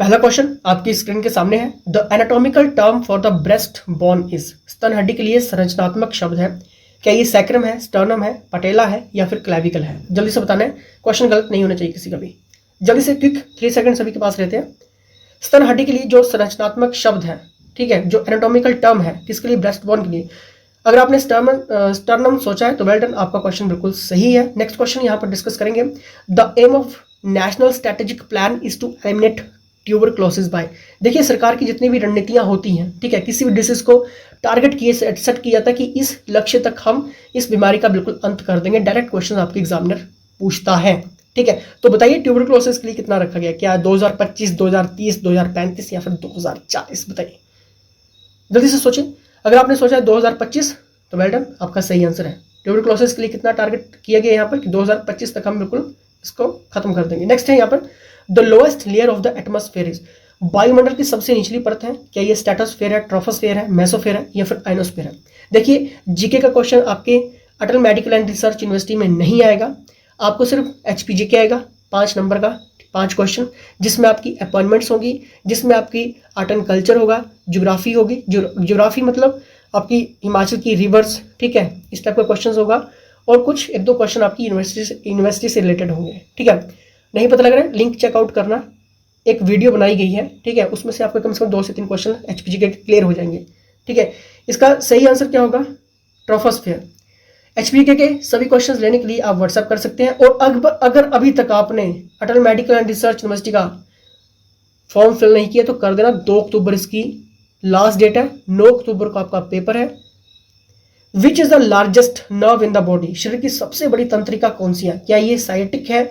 पहला क्वेश्चन आपकी स्क्रीन के सामने है। The anatomical term for the breast bone is, स्तन हड्डी के लिए संरचनात्मक शब्द है। क्या ये सैक्रम है, स्टर्नम है, पटेला है या फिर क्लैविकल है? जल्दी से बताना है, क्वेश्चन गलत नहीं होना चाहिए किसी का भी। जल्दी से क्विक 3 सेकंड सभी के पास रहते हैं। स्तन हड्डी के लिए जो संरचनात्मक शब्द है, ठीक है, जो एनाटॉमिकल टर्म है किसके लिए? ब्रेस्ट बोन के लिए। अगर आपने स्टर्नम सोचा है तो वेल डन, आपका क्वेश्चन बिल्कुल सही है। नेक्स्ट क्वेश्चन यहाँ पर डिस्कस करेंगे। The aim of national strategic plan is to eliminate tuberculosis by. देखिए सरकार की जितनी भी रणनीतियां होती हैं, ठीक है, किसी भी डिसीज को टारगेट किए सेट किया था कि इस लक्ष्य तक हम इस बीमारी का बिल्कुल अंत कर देंगे। डायरेक्ट क्वेश्चन आपके एग्जामिनर पूछता है, ठीक है। तो बताइए ट्यूबरक्लोसिस के लिए कितना रखा गया? क्या 2025, 2030, 2035 या फिर 2040? बताइए, जल्दी से सोचिए। अगर आपने सोचा है 2025 तो वेल डन, आपका सही आंसर है। ट्यूबरक्लोसिस के लिए कितना टारगेट किया गया यहाँ पर कि 2025 तक हम बिल्कुल इसको खत्म कर देंगे। नेक्स्ट है यहाँ पर the lowest layer of the atmosphere is, वायुमंडल की सबसे निचली परत है। क्या ये स्ट्रेटोस्फेयर है, ट्रोपोस्फेयर है, मेसोस्फेयर है या फिर आयनोस्फेयर है? देखिए जीके का क्वेश्चन आपके अटल मेडिकल एंड रिसर्च यूनिवर्सिटी में नहीं आएगा, आपको सिर्फ HPGK आएगा 5 नंबर का, 5 क्वेश्चन, जिसमें आपकी अपॉइंटमेंट्स होगी, जिसमें आपकी आर्ट एंड कल्चर होगा, ज्योग्राफी होगी, ज्योग्राफी मतलब आपकी हिमाचल की रिवर्स, ठीक है, इस टाइप का क्वेश्चन होगा, और कुछ 1-2 क्वेश्चन आपकी यूनिवर्सिटी से रिलेटेड होंगे, ठीक है। नहीं पता लग रहा है, लिंक चेकआउट करना, एक वीडियो बनाई गई है, ठीक है, उसमें से आपको कम से कम 2 से 3 क्वेश्चन HPGK के क्लियर हो जाएंगे, ठीक है। इसका सही आंसर क्या होगा? ट्रोपोस्फेयर। HPK के सभी क्वेश्चंस लेने के लिए आप व्हाट्सएप कर सकते हैं। और अगर अभी तक आपने Atal medical and research university का फॉर्म फिल नहीं किया तो कर देना, 2 अक्टूबर इसकी लास्ट डेट है, 9 अक्टूबर को आपका पेपर है। Which is the largest nerve in the body, शरीर की सबसे बड़ी तंत्रिका कौन सी है? क्या ये साइटिक है,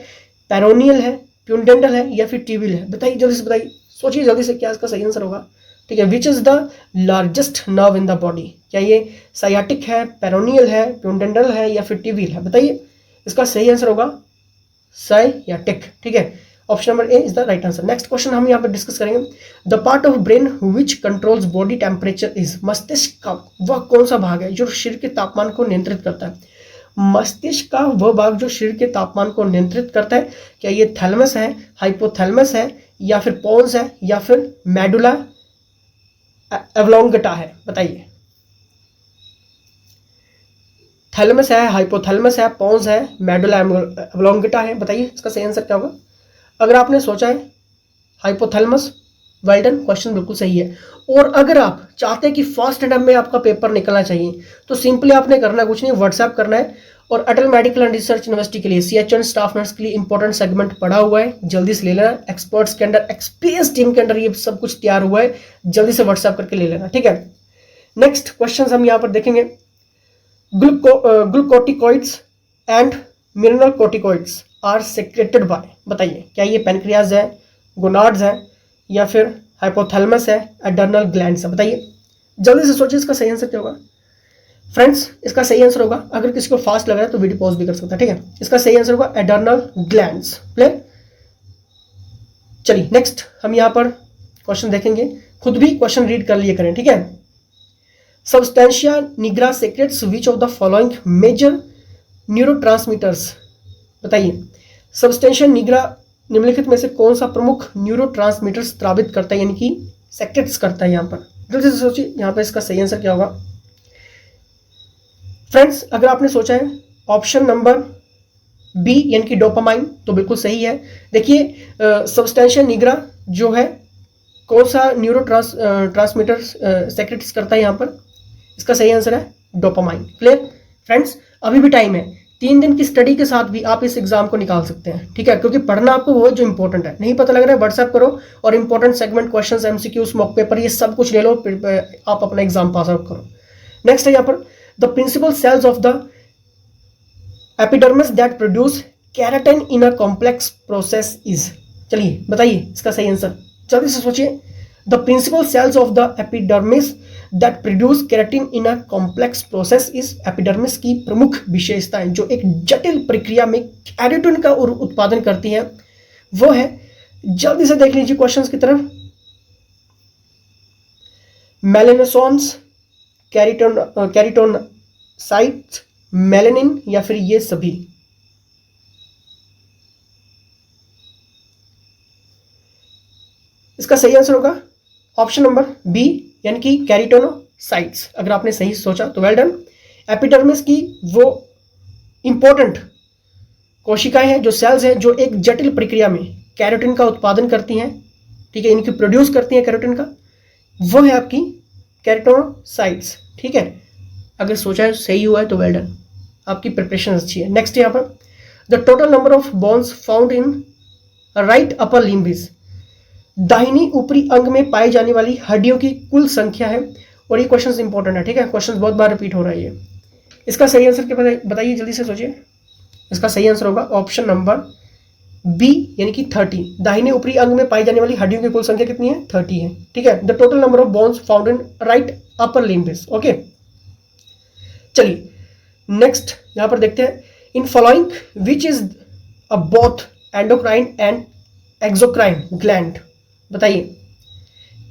पेरोनियल है, प्यूडेंटल है या फिर टिबियल है? बताइए, जल्दी से बताइए, सोचिए जल्दी से, क्या इसका सही आंसर होगा? ठीक है, which is the largest nerve in the body? क्या ये साइटिक है, पेरोनियल है, प्यूडेंटल है या फिर टिबियल है? बताइए, इसका सही आंसर होगा साइटिक, ठीक है, option number A is the right answer. Next question हम यहाँ पर डिस्कस करेंगे। The part of brain which controls body temperature is, मस्तिष्क का वह कौन सा भाग है जो शरीर के तापमान को नियंत्रित करता है? मस्तिष्क का वह भाग जो शरीर के तापमान को नियंत्रित करता है। क्या ये थैलेमस है, हाइपोथैलेमस है या फिर पोन्स है या फिर मेडुला एब्लोंगेटा है? बताइए, थैलेमस है, हाइपोथैलेमस है, पोन्स है, मेडुला एब्लोंगेटा है? बताइए, इसका सही आंसर क्या होगा? अगर आपने सोचा है हाइपोथैलेमस, वेल डन, क्वेश्चन बिल्कुल सही है। और अगर आप चाहते हैं कि फर्स्ट अटेम्प्ट में आपका पेपर निकलना चाहिए तो सिंपली आपने करना कुछ नहीं, व्हाट्सएप करना है। और अटल मेडिकल एंड रिसर्च यूनिवर्सिटी के लिए CHN स्टाफ नर्स के लिए इंपॉर्टेंट सेगमेंट पड़ा हुआ है, जल्दी से ले लेना। एक्सपर्ट्स के अंडर, एक्सपीरियंस टीम के अंडर ये सब कुछ तैयार हुआ है, जल्दी से व्हाट्सएप करके ले लेना, ठीक है। नेक्स्ट क्वेश्चन हम यहाँ पर देखेंगे। Glucocorticoids and mineral corticoids are secreted by, बताइए, क्या ये पैनक्रियाज है, गोनाड्स है या फिर हाइपोथैलेमस है, एडर्नल ग्लैंड्स है? बताइए, जल्दी से सोचिए, इसका सही आंसर क्या होगा? फ्रेंड्स, इसका सही आंसर होगा, अगर किसी को फास्ट लग रहा है तो वीडियो पॉज भी कर सकता है, ठीक है, इसका सही आंसर होगा एडर्नल ग्लैंड्स। क्लियर? चलिए नेक्स्ट हम यहां पर क्वेश्चन देखेंगे, खुद भी क्वेश्चन रीड कर लिए करें, ठीक है। Substantia nigra secretes which of the following major neurotransmitters, बताइए, सबस्टेंशिया निग्रा निम्नलिखित में से कौन सा प्रमुख न्यूरोट्रांसमीटर स्रावित करता है, यानी कि सेक्रेट्स करता है? यहां पर जल्दी से सोचिए, यहां पर इसका सही आंसर क्या होगा? फ्रेंड्स, अगर आपने सोचा है ऑप्शन नंबर बी यानी कि डोपामाइन तो बिल्कुल सही है। देखिए सबस्टेंशिया निग्रा जो है कौन सा न्यूरो ट्रांसमीटर सेक्रेट्स करता है यहाँ पर? इसका सही आंसर है डोपामाइन। Clear friends? अभी भी टाइम है, 3 दिन की स्टडी के साथ भी आप इस एग्जाम को निकाल सकते हैं, ठीक है, क्योंकि पढ़ना आपको वो जो इंपॉर्टेंट है। नहीं पता लग रहा है, व्हाट्सएप करो और important segment, questions, MCQs, mock paper, ये सब कुछ ले लो, आप अपना एग्जाम पास आउट करो। नेक्स्ट है यहाँ पर the principal cells of the epidermis that produce keratin in a complex process is, चलिए बताइए इसका सही आंसर, जल्दी से सोचिए। The principal cells of the epidermis that produce keratin in a complex process is, epidermis की प्रमुख विशेषताएं जो एक जटिल प्रक्रिया में केराटिन का उत्पादन करती है वो है, जल्दी से देख लीजिए क्वेश्चंस की तरफ। मेलेनोसोम्स, कैरिटोनसाइट्स, मेलानिन या फिर ये सभी? इसका सही आंसर होगा ऑप्शन नंबर बी, यानी कि कैरिटोनोसाइट्स। अगर आपने सही सोचा तो वेल डन। एपिडर्मिस की वो इंपॉर्टेंट कोशिकाएं हैं, जो सेल्स हैं, जो एक जटिल प्रक्रिया में कैरोटीन का उत्पादन करती हैं, ठीक है, इनकी प्रोड्यूस करती हैं कैरोटीन का, वो है आपकी कैरिटोनोसाइट्स। ठीक है, अगर सोचा है सही हुआ है तो वेल डन, आपकी प्रिपरेशन अच्छी है। नेक्स्ट यहाँ पर the total number of bones found in right upper limb is, दाहिनी ऊपरी अंग में पाई जाने वाली हड्डियों की कुल संख्या है। और ये क्वेश्चन इंपॉर्टेंट है, ठीक है, क्वेश्चन बहुत बार रिपीट हो रहा है ये। इसका सही आंसर क्या बताइए, जल्दी से सोचिए। इसका सही आंसर होगा ऑप्शन नंबर बी, यानी कि 30। दाहिने ऊपरी अंग में पाई जाने वाली हड्डियों की कुल संख्या कितनी है? 30 है। ठीक है, the total number of bones found in right upper limb is, okay. चलिए नेक्स्ट यहां पर देखते हैं, in following which is a both endocrine and exocrine gland, बताइए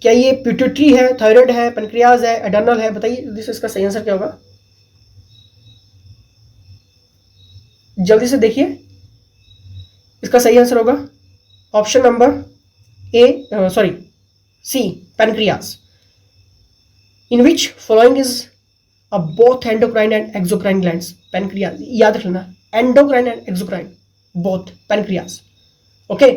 क्या ये पिट्यूटरी है, थायराइड है, पेनक्रियाज है, एडर्नल है? बताइए जल्दी से, इसका सही आंसर क्या होगा? जल्दी से देखिए, इसका सही आंसर होगा option number C, pancreas. In which following is a both endocrine and exocrine glands, pancreas याद रख लेना, endocrine and exocrine both pancreas, okay.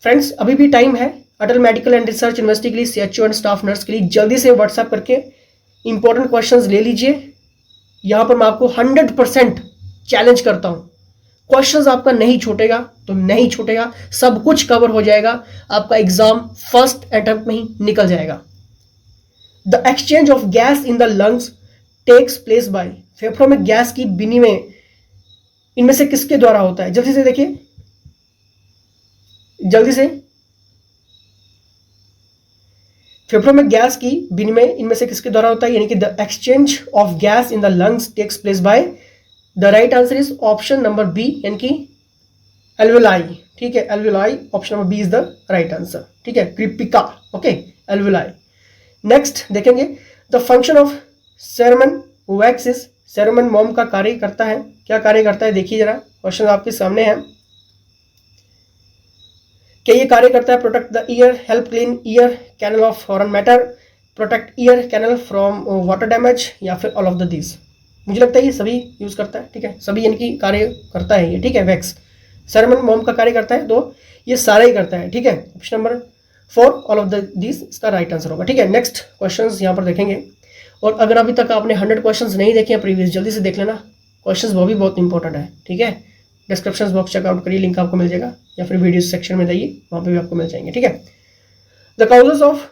Friends अभी भी टाइम है Atal medical and research university के लिए, सीएचओ एंड स्टाफ नर्स के लिए जल्दी से व्हाट्सएप करके इंपॉर्टेंट क्वेश्चंस ले लीजिए। यहां पर मैं आपको 100% चैलेंज करता हूं, क्वेश्चंस आपका नहीं छूटेगा तो नहीं छूटेगा, सब कुछ कवर हो जाएगा, आपका एग्जाम फर्स्ट अटेम्प्ट में ही निकल जाएगा। The exchange of gas in the lungs takes place by, फेफड़ों में गैस की विनिमय इनमें से किसके द्वारा होता है? जल्दी से देखिए, जल्दी से, फेफड़ों में गैस की विनिमय इनमें से किसके द्वारा होता है? यानी कि the exchange of gas in the lungs takes place by, the right answer is option number B, यानी कि एल्वेलाई। ठीक है, alveoli, option number B is the right answer. ठीक है, कृपिका, ओके, एल्वेलाई। नेक्स्ट देखेंगे, the function of cerumen wax is, cerumen मोम का कार्य करता है, क्या कार्य करता है? देखिए जरा, क्वेश्चन आपके सामने है, क्या ये कार्य करता है? Protect the ear, help clean ear canal of foreign matter, protect ear canal from water damage, या फिर ऑल ऑफ द दिस? मुझे लगता है ये सभी यूज करता है। ठीक है, सभी यानी कि कार्य करता है ये। ठीक है, वैक्स सेरेमन मोम का कार्य करता है, तो ये सारा ही करता है। ठीक है, option number 4 all of the this इसका राइट आंसर होगा। ठीक है, नेक्स्ट क्वेश्चंस यहाँ पर देखेंगे, और अगर अभी तक आपने 100 क्वेश्चंस नहीं देखे हैं प्रीवियस, जल्दी से देख लेना, क्वेश्चंस वो भी बहुत इंपॉर्टेंट है। ठीक है, डिस्क्रिप्शन बॉक्स चेकआउट करिए, लिंक आपको मिल जाएगा, या फिर वीडियो सेक्शन में जाइए, वहाँ पे भी आपको मिल जाएंगे। ठीक है, the causes of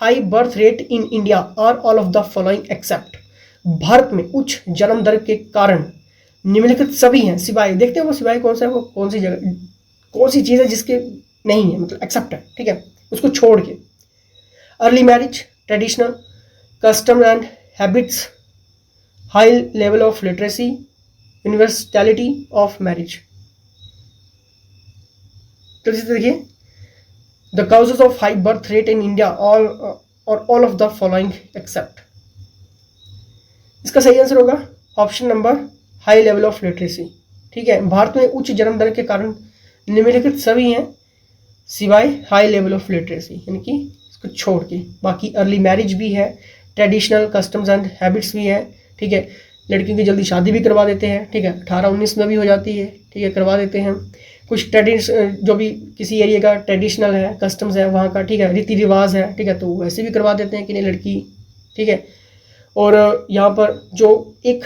high birth rate in India are all of the following except, Bharat में उच्च जन्म दर के कारण निम्नलिखित सभी हैं सिवाय, देखते हैं वो सिवाय कौन सा है, वो कौन सी जगह, कौन सी चीज़ है जिसके नहीं है, मतलब एक्सेप्ट है। ठीक है, उसको छोड़ के, early marriage, traditional custom and habits, high level of literacy, universality of marriage. तो देखिए, the causes of high birth rate in India all of the following accept, इसका सही आंसर होगा option number high level of literacy. ठीक है, भारत में उच्च जन्म दर के कारण निम्नलिखित सभी हैं सिवाय हाई लेवल ऑफ लिटरेसी, यानी कि इसको छोड़ के, बाकी अर्ली मैरिज भी है, ट्रेडिशनल कस्टम्स एंड हैबिट्स भी है। ठीक है, लड़कियों की जल्दी शादी भी करवा देते हैं। ठीक है, 18-19 में भी हो जाती है। ठीक है, करवा देते हैं। कुछ जो भी किसी एरिया का ट्रेडिशनल है, कस्टम्स है वहाँ का, ठीक है, रीति रिवाज है, ठीक है, तो वैसे भी करवा देते हैं कि नहीं लड़की। ठीक है, और यहाँ पर जो एक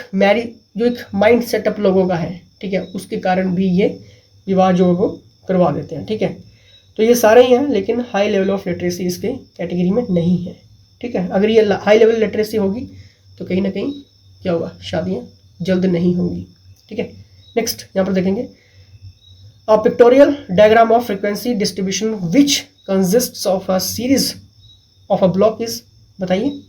माइंड सेटअप लोगों का है, ठीक है, उसके कारण भी ये विवाह जो वो करवा देते हैं। ठीक है, तो ये सारे ही हैं, लेकिन हाई लेवल ऑफ लिटरेसी इसके कैटेगरी में नहीं है। ठीक है, अगर ये हाई लेवल लिटरेसी होगी तो कहीं ना कहीं क्या होगा, शादियाँ जल्द नहीं होंगी। ठीक है, नेक्स्ट यहाँ पर देखेंगे, अ pictorial diagram of frequency distribution which consists of a series of a block is, बताइए।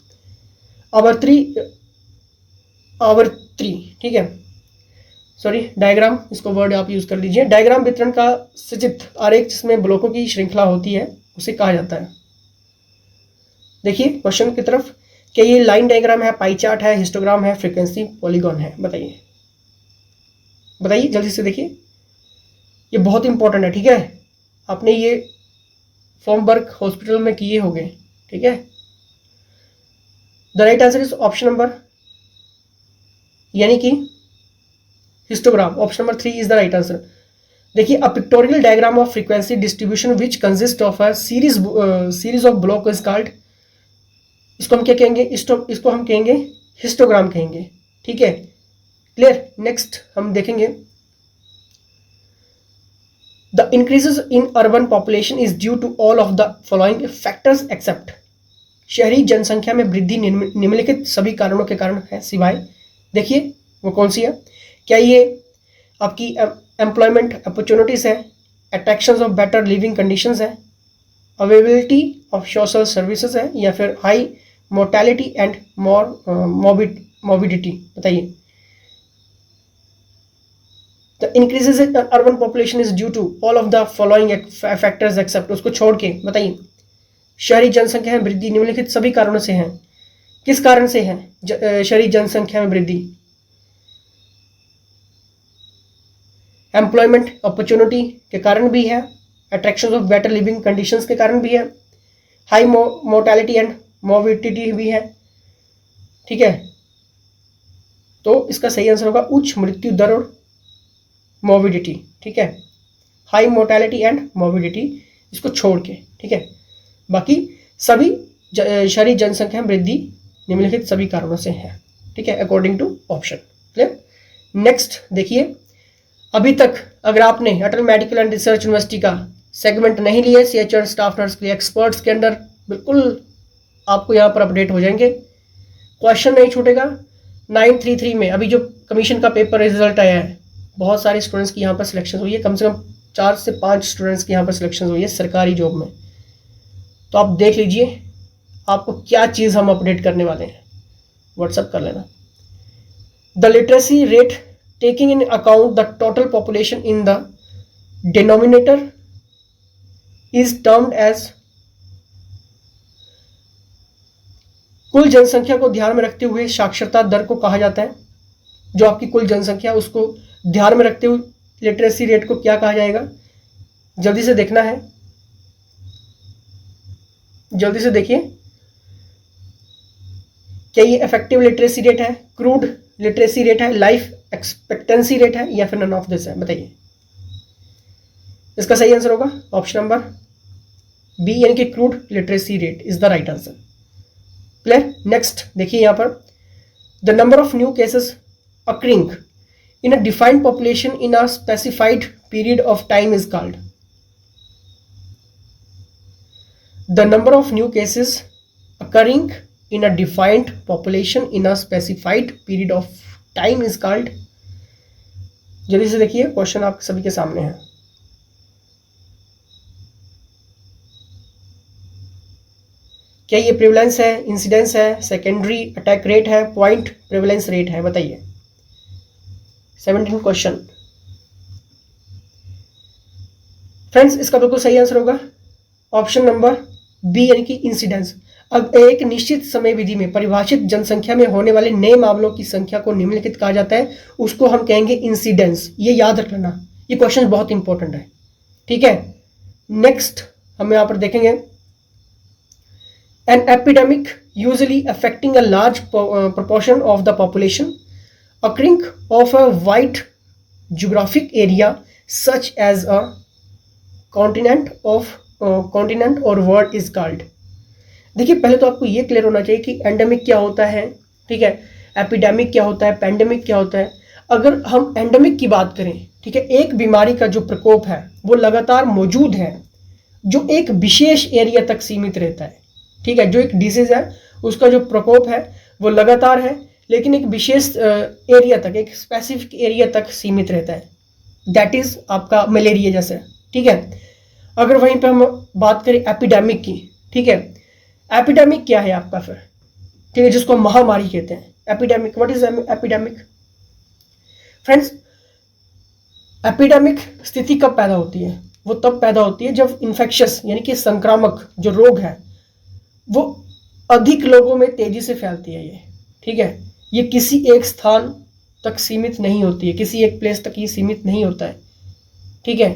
आवर्ती, ठीक है, सॉरी, डायग्राम, इसको वर्ड आप यूज कर लीजिए। डायग्राम वितरण का सचित्र आरेख जिसमें ब्लॉकों की श्रृंखला होती है उसे कहा जाता है। देखिए क्वेश्चन की तरफ, क्या ये लाइन डायग्राम है, पाई चार्ट है, हिस्टोग्राम है, फ्रीक्वेंसी पॉलीगॉन है? बताइए, बताइए जल्दी से। देखिए ये बहुत इंपॉर्टेंट है। ठीक है, आपने ये फॉर्मबर्ग हॉस्पिटल में किए होंगे। ठीक है, the right answer is option number, यानी कि histogram. Option number 3 is the right answer. देखिए, a pictorial diagram of frequency distribution which consist of a series of block is called, इसको हम क्या कहेंगे, इसको हम कहेंगे हिस्टोग्राम कहेंगे। ठीक है, क्लियर। नेक्स्ट हम देखेंगे, the increases in urban population is due to all of the following factors except, शहरी जनसंख्या में वृद्धि निम्नलिखित सभी कारणों के कारण है सिवाय, देखिए वो कौन सी है। क्या ये आपकी एम्प्लॉयमेंट अपॉर्चुनिटीज है, attraction of better living conditions है, अवेलेबिलिटी ऑफ सोशल सर्विसेज है, या फिर हाई मोर्टेलिटी एंड मोबिडिटी, बताइए। The increases in urban population is due to all of the following factors except, उसको छोड़ के बताइए। शहरी जनसंख्या में वृद्धि निम्नलिखित सभी कारणों से है, किस कारण से है शहरी जनसंख्या में वृद्धि? एम्प्लॉयमेंट अपॉर्चुनिटी के कारण भी है, attraction of better living conditions के कारण भी है, हाई मोर्टेलिटी एंड मोबिडिटी भी है। ठीक है, तो इसका सही आंसर होगा उच्च मृत्यु दर और मोबिडिटी। ठीक है, हाई मोर्टेलिटी एंड मोबिडिटी, इसको छोड़ के। ठीक है, बाकी सभी शहरी जनसंख्या में वृद्धि निम्नलिखित सभी कारणों से है। ठीक है, according to option. Clear. Next देखिए, अभी तक अगर आपने Atal medical and research university का सेगमेंट नहीं लिए सीएचआर स्टाफ नर्स के लिए एक्सपर्ट्स के अंडर, बिल्कुल आपको यहाँ पर अपडेट हो जाएंगे, क्वेश्चन नहीं छूटेगा। 933 में अभी जो कमीशन का पेपर रिजल्ट आया है, बहुत सारे स्टूडेंट्स की यहाँ पर सिलेक्शन हुई है, कम से कम 4 से 5 स्टूडेंट्स की यहाँ पर सिलेक्शन हुई है सरकारी जॉब में। तो आप देख लीजिए आपको क्या चीज़ हम अपडेट करने वाले हैं, व्हाट्सअप कर लेना। The literacy rate taking in account the total population in the denominator is termed as, कुल जनसंख्या को ध्यान में रखते हुए साक्षरता दर को कहा जाता है। जो आपकी कुल जनसंख्या उसको ध्यान में रखते हुए लिटरेसी रेट को क्या कहा जाएगा? जल्दी से देखना है, जल्दी से देखिए। क्या ये इफेक्टिव लिटरेसी रेट है, क्रूड लिटरेसी रेट है, लाइफ एक्सपेक्टेंसी रेट है, या फिर नन ऑफ दिस है? बताइए। इसका सही आंसर होगा ऑप्शन नंबर बी, यानी कि crude literacy rate is the right answer. Clear. Next देखिए यहां पर, the number of new cases occurring in a defined population in a specified period of time is called, the number of new cases occurring in a defined population in a specified period of time is called, जल्दी से देखिए question आप सभी के सामने है। क्या ये प्रिवलेंस है, इंसिडेंस है, सेकेंडरी अटैक रेट है, पॉइंट प्रिवलेंस रेट है? बताइए। 17 क्वेश्चन। फ्रेंड्स, इसका बिल्कुल सही आंसर होगा ऑप्शन नंबर बी, यानी कि इंसिडेंस। अब एक निश्चित समय विधि में परिभाषित जनसंख्या में होने वाले नए मामलों की संख्या को निम्नलिखित कहा जाता है, उसको हम कहेंगे इंसिडेंस। ये याद रख लेना, ये क्वेश्चन बहुत इंपॉर्टेंट है। ठीक है, नेक्स्ट हम यहां पर देखेंगे, an epidemic usually affecting a large proportion of the population occurring of a wide geographic area such as a continent or world is called। देखिए, पहले तो आपको ये क्लियर होना चाहिए कि एंडेमिक क्या होता है, ठीक है, एपिडेमिक क्या होता है, पैंडेमिक क्या होता है। अगर हम एंडेमिक की बात करें, ठीक है, एक बीमारी का जो प्रकोप है वो लगातार मौजूद है, जो एक विशेष एरिया तक सीमित रहता है। ठीक है, जो एक डिजीज है उसका जो प्रकोप है वो लगातार है, लेकिन एक विशेष एरिया तक, एक स्पेसिफिक एरिया तक सीमित रहता है। दैट इज आपका मलेरिया जैसे। ठीक है, अगर वहीं पे हम बात करें एपिडेमिक की, ठीक है, एपिडेमिक क्या है आपका फिर? ठीक है, जिसको महामारी कहते हैं, epidemic. What is epidemic? Friends, epidemic स्थिति कब पैदा होती है? वो तब पैदा होती है जब इन्फेक्शियस यानी कि संक्रामक जो रोग है वो अधिक लोगों में तेजी से फैलती है। ये ठीक है, ये किसी एक स्थान तक सीमित नहीं होती है, किसी एक प्लेस तक ये सीमित नहीं होता है। ठीक है,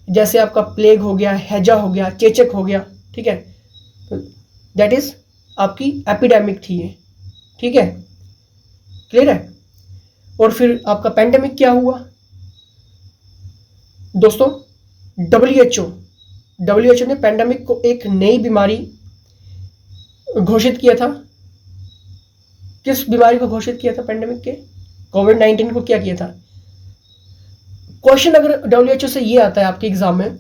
जैसे आपका प्लेग हो गया, हैजा हो गया, चेचक हो गया, ठीक है, दैट इज आपकी एपिडेमिक थी ये, ठीक है, क्लियर है। और फिर आपका पेंडेमिक क्या हुआ दोस्तों, डब्ल्यूएचओ ने पेंडेमिक को एक नई बीमारी घोषित किया था। किस बीमारी को घोषित किया था पेंडेमिक के? कोविड-19 को क्या किया था? क्वेश्चन अगर डब्ल्यूएचओ से ये आता है आपके एग्जाम में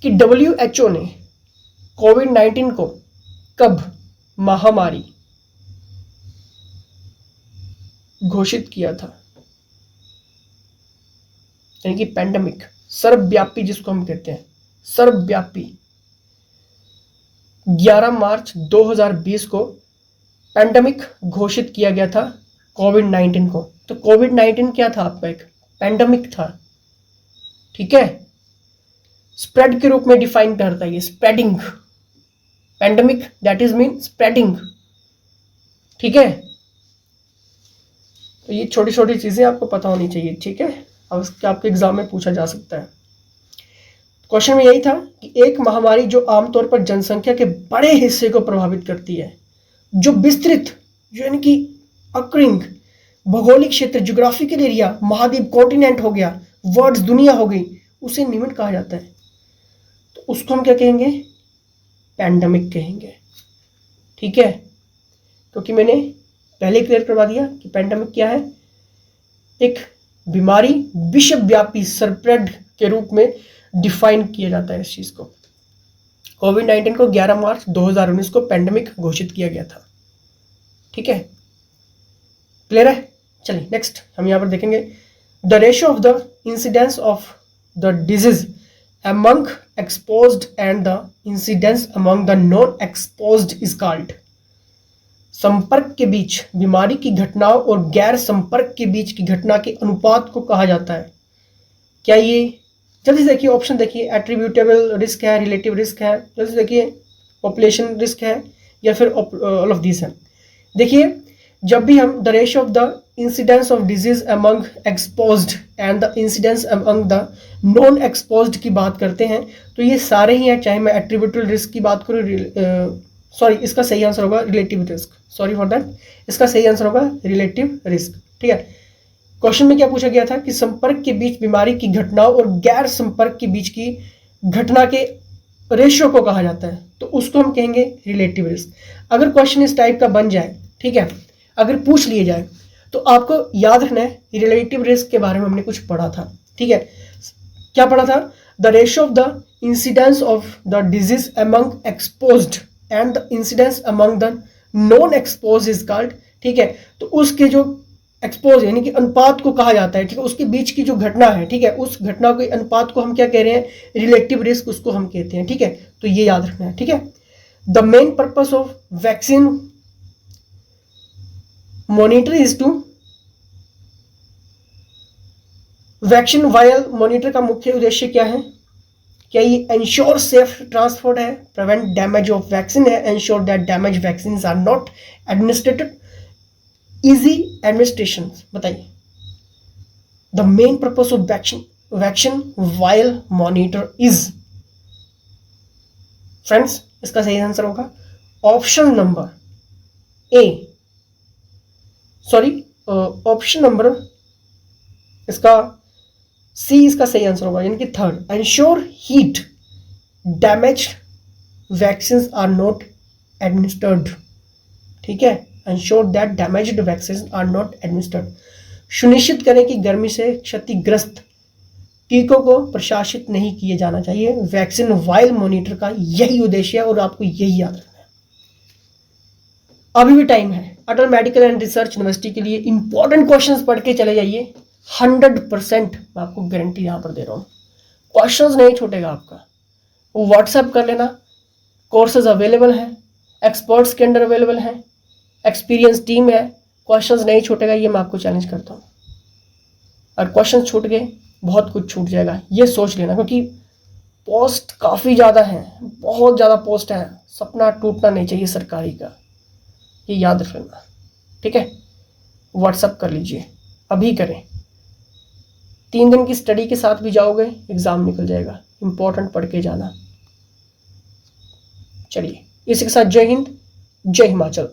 कि डब्ल्यूएचओ ने कोविड-19 को कब महामारी घोषित किया था, यानी कि पेंडेमिक, सर्वव्यापी जिसको हम कहते हैं, सर्वव्यापी 11 मार्च 2020 को पेंडेमिक घोषित किया गया था कोविड-19 को। तो कोविड-19 क्या था आपका? एक पेंडेमिक था, ठीक है, स्प्रेड के रूप में डिफाइन करता है ये, spreading, pandemic that is mean spreading, ठीक है। तो ये छोटी छोटी चीजें आपको पता होनी चाहिए, ठीक है, अब इसके आपके एग्जाम में पूछा जा सकता है। क्वेश्चन में यही था कि एक महामारी जो आमतौर पर जनसंख्या के बड़े हिस्से को प्रभावित करती है, जो विस्तृत, जो यानी कि अक्रिंग भौगोलिक क्षेत्र, ज्योग्राफिकल एरिया, महाद्वीप, कॉन्टिनेंट हो गया, वर्ड्स, दुनिया हो गई, उसे निम्न कहा जाता है। तो उसको हम क्या कहेंगे? पैंडेमिक कहेंगे, ठीक है, क्योंकि मैंने पहले क्लियर करवा दिया कि पैंडेमिक क्या है, एक बीमारी विश्वव्यापी स्प्रेड के रूप में डिफाइन किया जाता है इस चीज को। कोविड-19 को 11 मार्च 2019 को पैंडेमिक घोषित किया गया था, ठीक है, क्लियर है। चलिए नेक्स्ट हम यहां पर देखेंगे, the ratio of the incidence of the disease among exposed and the incidence among the non-exposed is called। संपर्क के बीच बीमारी की घटनाओं और गैर संपर्क के बीच की घटना के अनुपात को कहा जाता है। क्या ये, जल्दी से देखिए ऑप्शन देखिए, एट्रीब्यूटेबल रिस्क है, रिलेटिव रिस्क है, जल्दी से देखिए, पॉपुलेशन रिस्क है, या फिर ऑल ऑफ दिस है। देखिए जब भी हम the ratio of the incidence of disease among exposed and the incidence among the non exposed की बात करते हैं, तो ये सारे ही हैं, चाहे मैं एट्रीब्यूटेबल रिस्क की बात करूँ, सॉरी इसका सही आंसर होगा relative risk, sorry for that, इसका सही आंसर होगा रिलेटिव रिस्क, ठीक है। क्वेश्चन में क्या पूछा गया था कि संपर्क के बीच बीमारी की घटनाओं और गैर संपर्क के बीच की घटना के रेशियो को कहा जाता है, तो उसको हम कहेंगे रिलेटिव रिस्क। अगर क्वेश्चन इस टाइप का बन जाए, ठीक है, अगर पूछ लिए जाए, तो आपको याद रखना है रिलेटिव रिस्क के बारे में हमने कुछ पढ़ा था, ठीक है, क्या पढ़ा था? The ratio of the incidence of the disease among exposed and the incidence among the non expose is called, ठीक है। तो उसके जो एक्सपोज यानी कि अनुपात को कहा जाता है, ठीक है, उसके बीच की जो घटना है, ठीक है, उस घटना के अनुपात को हम क्या कह रहे हैं? रिलेटिव रिस्क उसको हम कहते हैं, ठीक है। तो ये याद रखना है, ठीक है। The main purpose of vaccine monitor is to, vaccine vial monitor का मुख्य उद्देश्य क्या है? क्या ये एंश्योर सेफ ट्रांसपोर्ट है, प्रिवेंट डैमेज ऑफ वैक्सीन है, ensure that damage vaccine are not administered, easy administration, बताइए। The main purpose of vaccine vial monitor is, friends इसका सही आंसर होगा option number A, sorry option number इसका C इसका सही answer होगा, यानी कि third, ensure heat damage vaccine are not administered, ठीक है, ensure that damaged vaccine are not administered, सुनिश्चित करें कि गर्मी से क्षतिग्रस्त टीकों को प्रशासित नहीं किए जाना चाहिए। वैक्सीन वायल मॉनिटर का यही उद्देश्य है और आपको यही याद रखना है। अभी भी टाइम है, Atal medical and research university के लिए इंपॉर्टेंट क्वेश्चंस पढ़ के चले जाइए, 100% मैं आपको गारंटी यहां पर दे रहा हूं, क्वेश्चंस नहीं छूटेगा आपका। वो व्हाट्सएप कर लेना, कोर्सेज अवेलेबल हैं, एक्सपर्ट्स के अंडर अवेलेबल हैं, एक्सपीरियंस टीम है, क्वेश्चंस नहीं छूटेगा, ये मैं आपको चैलेंज करता हूँ। और क्वेश्चन छूट गए बहुत कुछ छूट जाएगा, ये सोच लेना, क्योंकि पोस्ट काफ़ी ज़्यादा है, बहुत ज़्यादा पोस्ट है, सपना टूटना नहीं चाहिए सरकारी का, ये याद रख लेना, ठीक है। व्हाट्सएप कर लीजिए, अभी करें, 3 दिन की स्टडी के साथ भी जाओगे एग्ज़ाम निकल जाएगा, इंपॉर्टेंट पढ़ के जाना। चलिए इसी के साथ जय हिंद, जय हिमाचल।